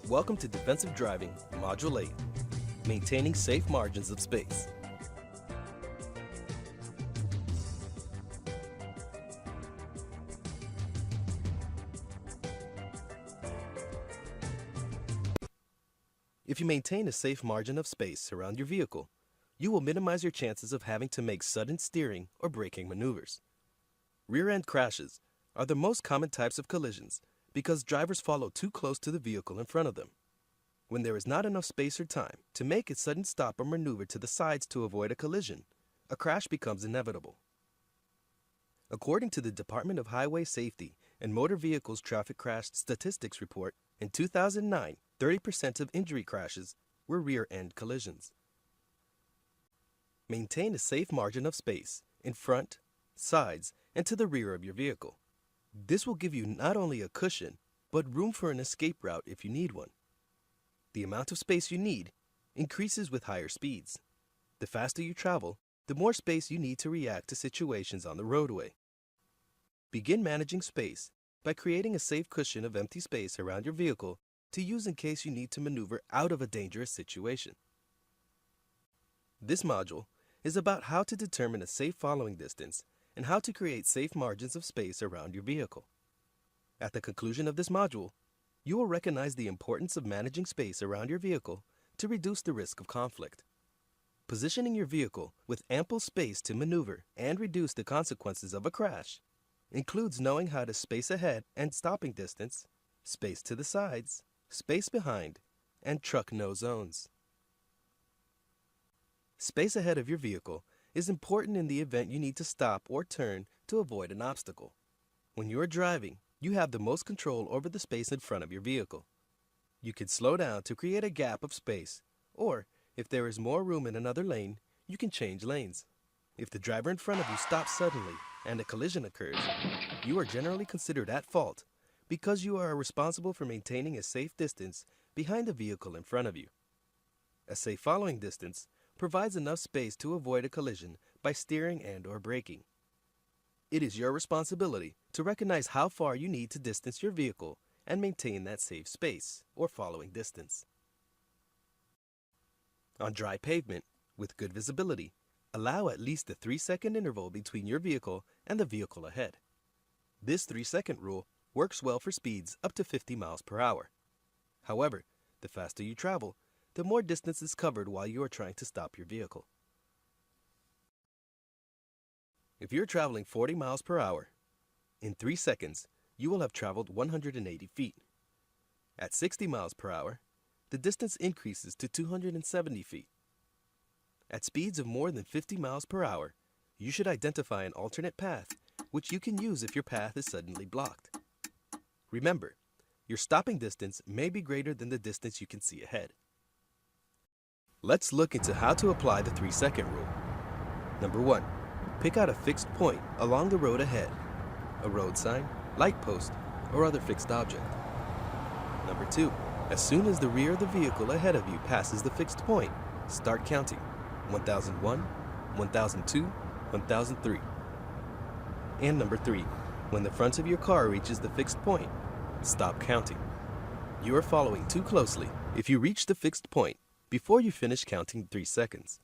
Welcome to Defensive Driving, Module 8, Maintaining Safe Margins of Space. If you maintain a safe margin of space around your vehicle, you will minimize your chances of having to make sudden steering or braking maneuvers. Rear-end crashes are the most common types of collisions because drivers follow too close to the vehicle in front of them. When there is not enough space or time to make a sudden stop or maneuver to the sides to avoid a collision, a crash becomes inevitable. According to the Department of Highway Safety and Motor Vehicles Traffic Crash Statistics Report, in 2009, 30% of injury crashes were rear-end collisions. Maintain a safe margin of space in front, sides, and to the rear of your vehicle. This will give you not only a cushion, but room for an escape route if you need one. The amount of space you need increases with higher speeds. The faster you travel, the more space you need to react to situations on the roadway. Begin managing space by creating a safe cushion of empty space around your vehicle to use in case you need to maneuver out of a dangerous situation. This module is about how to determine a safe following distance and how to create safe margins of space around your vehicle. At the conclusion of this module, you will recognize the importance of managing space around your vehicle to reduce the risk of conflict. Positioning your vehicle with ample space to maneuver and reduce the consequences of a crash includes knowing how to space ahead and stopping distance, space to the sides, space behind, and truck no zones. Space ahead of your vehicle is important in the event you need to stop or turn to avoid an obstacle. When you are driving, you have the most control over the space in front of your vehicle. You can slow down to create a gap of space, or if there is more room in another lane, you can change lanes. If the driver in front of you stops suddenly and a collision occurs, you are generally considered at fault because you are responsible for maintaining a safe distance behind the vehicle in front of you. A safe following distance provides enough space to avoid a collision by steering and/or braking. It is your responsibility to recognize how far you need to distance your vehicle and maintain that safe space or following distance. On dry pavement, with good visibility, allow at least a 3-second interval between your vehicle and the vehicle ahead. This 3-second rule works well for speeds up to 50 miles per hour. However, the faster you travel, the more distance is covered while you are trying to stop your vehicle. If you're traveling 40 miles per hour, in 3 seconds, you will have traveled 180 feet. At 60 miles per hour, the distance increases to 270 feet. At speeds of more than 50 miles per hour, you should identify an alternate path, which you can use if your path is suddenly blocked. Remember, your stopping distance may be greater than the distance you can see ahead. Let's look into how to apply the 3-second rule. Number 1. Pick out a fixed point along the road ahead, a road sign, light post, or other fixed object. Number 2. As soon as the rear of the vehicle ahead of you passes the fixed point, start counting 1001, 1002, 1003. And number 3. When the front of your car reaches the fixed point, stop counting. You are following too closely if you reach the fixed point before you finish counting 3 seconds.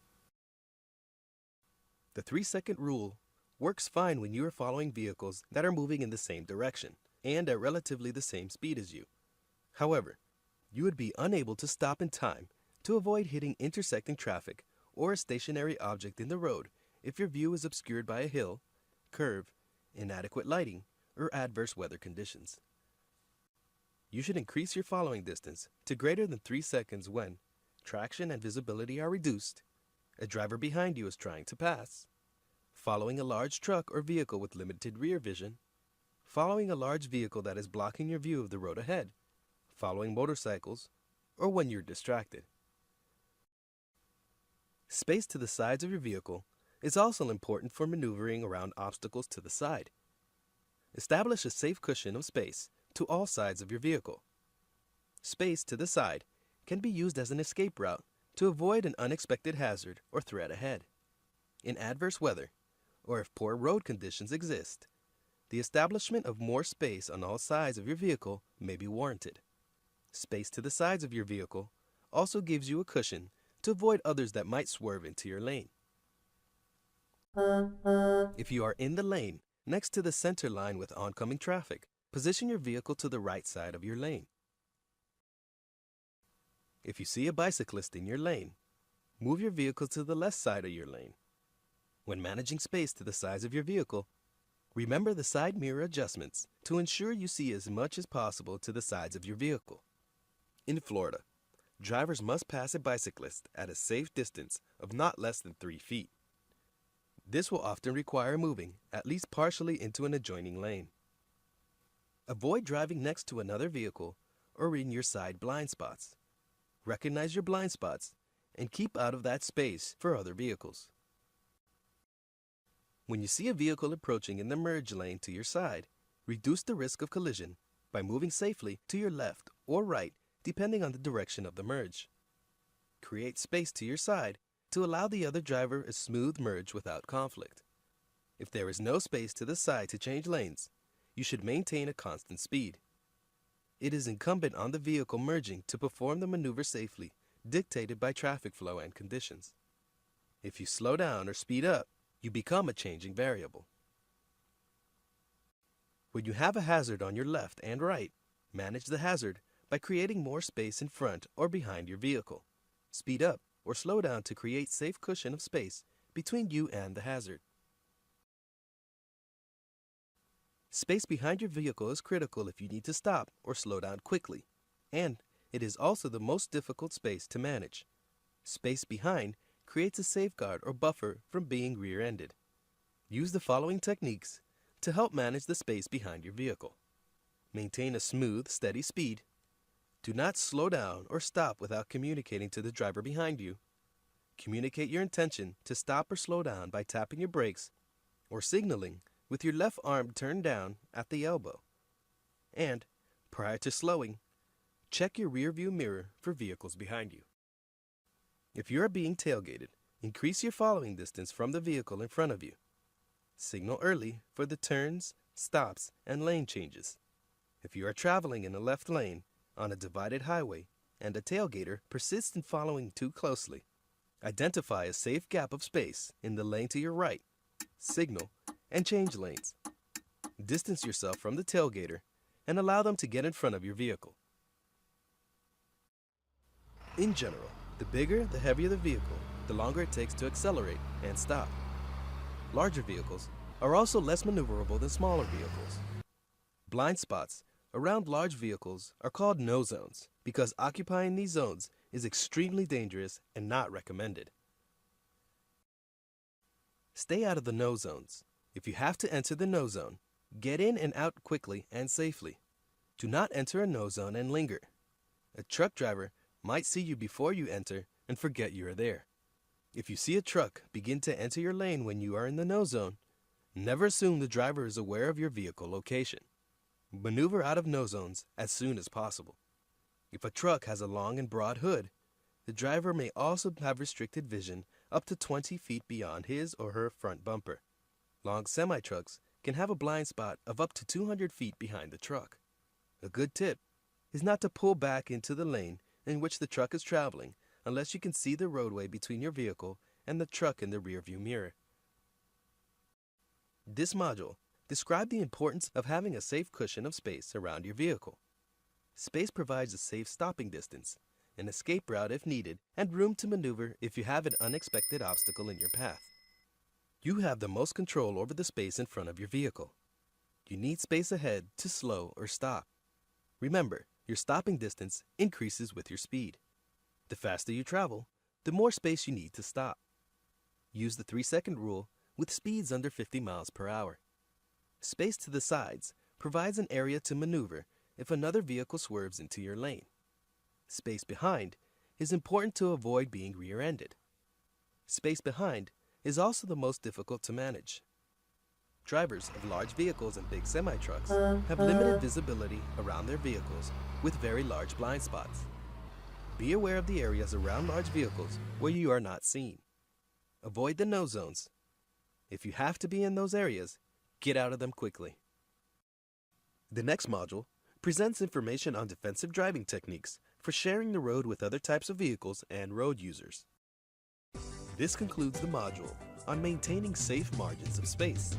The 3-second rule works fine when you are following vehicles that are moving in the same direction and at relatively the same speed as you. However, you would be unable to stop in time to avoid hitting intersecting traffic or a stationary object in the road if your view is obscured by a hill, curve, inadequate lighting, or adverse weather conditions. You should increase your following distance to greater than 3 seconds when traction and visibility are reduced, a driver behind you is trying to pass, following a large truck or vehicle with limited rear vision, following a large vehicle that is blocking your view of the road ahead, following motorcycles, or when you're distracted. Space to the sides of your vehicle is also important for maneuvering around obstacles to the side. Establish a safe cushion of space to all sides of your vehicle. Space to the side can be used as an escape route to avoid an unexpected hazard or threat ahead. In adverse weather, or if poor road conditions exist, the establishment of more space on all sides of your vehicle may be warranted. Space to the sides of your vehicle also gives you a cushion to avoid others that might swerve into your lane. If you are in the lane next to the center line with oncoming traffic, position your vehicle to the right side of your lane. If you see a bicyclist in your lane, move your vehicle to the left side of your lane. When managing space to the sides of your vehicle, remember the side mirror adjustments to ensure you see as much as possible to the sides of your vehicle. In Florida, drivers must pass a bicyclist at a safe distance of not less than 3 feet. This will often require moving at least partially into an adjoining lane. Avoid driving next to another vehicle or in your side blind spots. Recognize your blind spots and keep out of that space for other vehicles. When you see a vehicle approaching in the merge lane to your side, reduce the risk of collision by moving safely to your left or right depending on the direction of the merge. Create space to your side to allow the other driver a smooth merge without conflict. If there is no space to the side to change lanes, you should maintain a constant speed. It is incumbent on the vehicle merging to perform the maneuver safely, dictated by traffic flow and conditions. If you slow down or speed up, you become a changing variable. When you have a hazard on your left and right, manage the hazard by creating more space in front or behind your vehicle. Speed up or slow down to create safe cushion of space between you and the hazard. Space behind your vehicle is critical if you need to stop or slow down quickly, and it is also the most difficult space to manage. Space behind creates a safeguard or buffer from being rear-ended. Use the following techniques to help manage the space behind your vehicle. Maintain a smooth, steady speed. Do not slow down or stop without communicating to the driver behind you. Communicate your intention to stop or slow down by tapping your brakes or signaling with your left arm turned down at the elbow. And, prior to slowing, check your rear view mirror for vehicles behind you. If you are being tailgated, increase your following distance from the vehicle in front of you. Signal early for the turns, stops, and lane changes. If you are traveling in a left lane on a divided highway and a tailgater persists in following too closely, identify a safe gap of space in the lane to your right, signal, and change lanes. Distance yourself from the tailgater and allow them to get in front of your vehicle. In general, the bigger, the heavier the vehicle, the longer it takes to accelerate and stop. Larger vehicles are also less maneuverable than smaller vehicles. Blind spots around large vehicles are called no zones because occupying these zones is extremely dangerous and not recommended. Stay out of the no zones. If you have to enter the no zone, get in and out quickly and safely. Do not enter a no zone and linger. A truck driver might see you before you enter and forget you are there. If you see a truck begin to enter your lane when you are in the no zone, never assume the driver is aware of your vehicle location. Maneuver out of no zones as soon as possible. If a truck has a long and broad hood, the driver may also have restricted vision up to 20 feet beyond his or her front bumper. Long semi-trucks can have a blind spot of up to 200 feet behind the truck. A good tip is not to pull back into the lane in which the truck is traveling unless you can see the roadway between your vehicle and the truck in the rearview mirror. This module describes the importance of having a safe cushion of space around your vehicle. Space provides a safe stopping distance, an escape route if needed, and room to maneuver if you have an unexpected obstacle in your path. You have the most control over the space in front of your vehicle. You need space ahead to slow or stop. Remember, your stopping distance increases with your speed. The faster you travel, the more space you need to stop. Use the 3-second rule with speeds under 50 miles per hour. Space to the sides provides an area to maneuver if another vehicle swerves into your lane. Space behind is important to avoid being rear-ended. Space behind is also the most difficult to manage. Drivers of large vehicles and big semi-trucks have limited visibility around their vehicles with very large blind spots. Be aware of the areas around large vehicles where you are not seen. Avoid the no zones. If you have to be in those areas, get out of them quickly. The next module presents information on defensive driving techniques for sharing the road with other types of vehicles and road users. This concludes the module on maintaining safe margins of space.